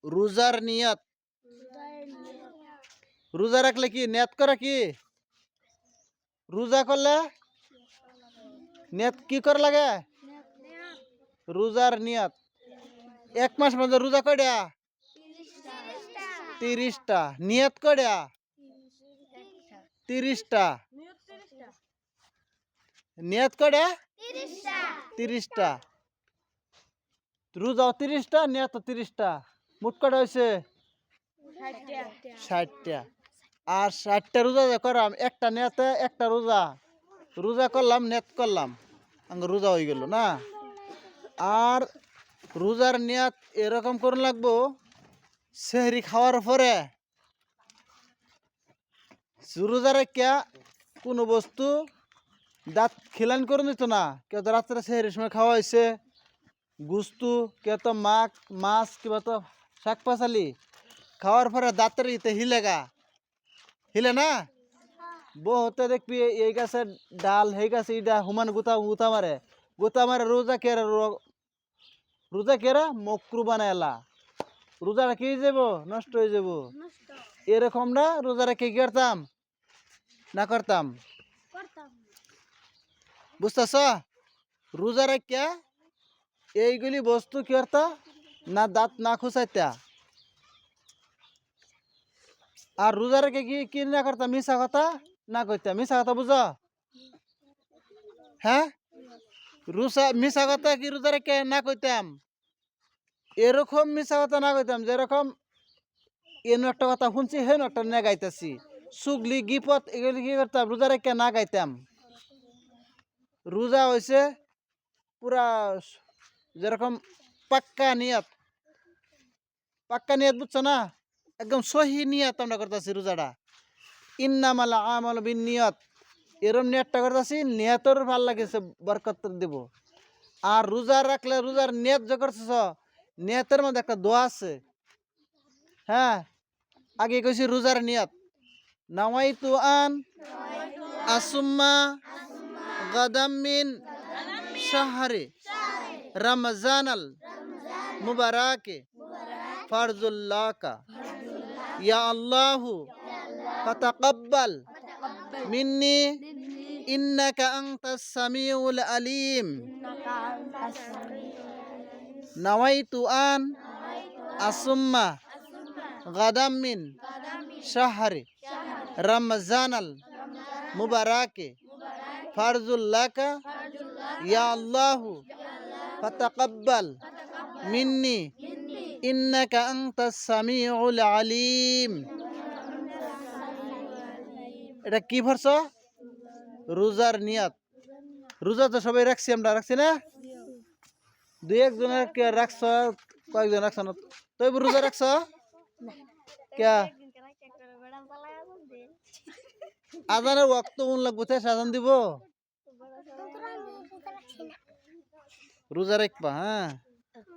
রোজার নিয়ত। রোজা রাখলে কি নিয়ত করা কি? রোজা করলে নিয়ত কি করা লাগে? রোজার নিয়ত। এক মাস মধ্যে রোজা কয়টা? 30টা। নিয়ত কয়টা? 30টা। নিয়ত কয়টা? 30টা। রোজাও 30টা, নিয়ত 30টা। মোট কয়টা হয়েছে? 60টা। আর 60টা রোজা যে করলাম, একটা নিয়তে একটা রোজা। রোজা করলাম, নিয়ত করলাম, আঙ্গ রোজা হয়ে গেল না। আর রোজার নিয়ত এরকম করে লাগবো, সেহরি খাওয়ার পরে রোজা রেখা কোনো বস্তু দাঁত খিলান করে নিত না। কেউ তো রাত্রে সেহরির সময় খাওয়া হয়েছে গুস্তু, কেউ তো মাছ কিংবা তো শাক পাচালি খাওয়ার পরে দাঁতের ইতে হিলে না। বহুতে দেখবি এই গাছের ডাল সেই গাছে ইটা হুমান গুতা মারে রোজা কেরা মকরু বানায়লা, রোজাটা কি হয়ে যাব? নষ্ট হয়ে যাব। এরকম না রোজারা কি করতাম না করতাম? বুঝতেছ? রোজা রাখিয়া এইগুলি বস্তু কি করতা না, দাঁত না খুঁচাইতা। আর রোজা রেখে কি না করতাম? মিশা কথা না কইতাম। মিশা কথা বুঝো? হ্যাঁ, মিশা কথা কি রোজা রেখে না কইতাম? এরকম মিশা কথা না কইতাম যেরকম এন একটা কথা শুনছি হেন একটা না গাইতেছি। সুগলি গিপত এগুলি কি করতাম? রোজা রেখে না গাইতাম। রোজা হয়েছে পুরা যেরকম পাক্কা নিয়ত বুঝছো না? একদম সহি নিয়ত আমরা করতেছি রোজাটা। ইন্নামাল আমাল বিন নিয়ত, এরম নিয়তটা করতেছি, নিয়তর ভাল লাগেছে বরকত দিব। আর রোজা রাখলে রোজার নিয়ত যে করতেছ, নিয়তের মধ্যে একটা দোয়া আছে। হ্যাঁ, আগে কইছি রোজার নিয়ত, নাওয়াইতু আন আসুম্মা গাদাম মিন শাহরি রমজানাল মুবারাকে ফারজুল্লাকা ইয়া আল্লাহু ফাতাকাব্বাল মিন্নি ইন্নাকা আনতাস সামিউল আলিম। নাওয়াইতু আন আসুম্মা গাদাম মিন শাহরি রমজানাল মুবারাকে ফারজুল্লাকা ইয়া আল্লাহু ফাতাকাব্বাল মিন্নি ইন্নাকা আনতাস সামিউল আলিম। এটা কি ভরছ? রোজার নিয়ত। রোজা তো সবাই রাখছি, আমরা রাখছি না? দুই একজনের কে রাখছ, কয়েকজন রাখছ না? তুই রোজা রাখছ কে? আজানের ওয়াক্ত উন লাগবো, আজান দিব। রোজা রাখবা, হ্যাঁ।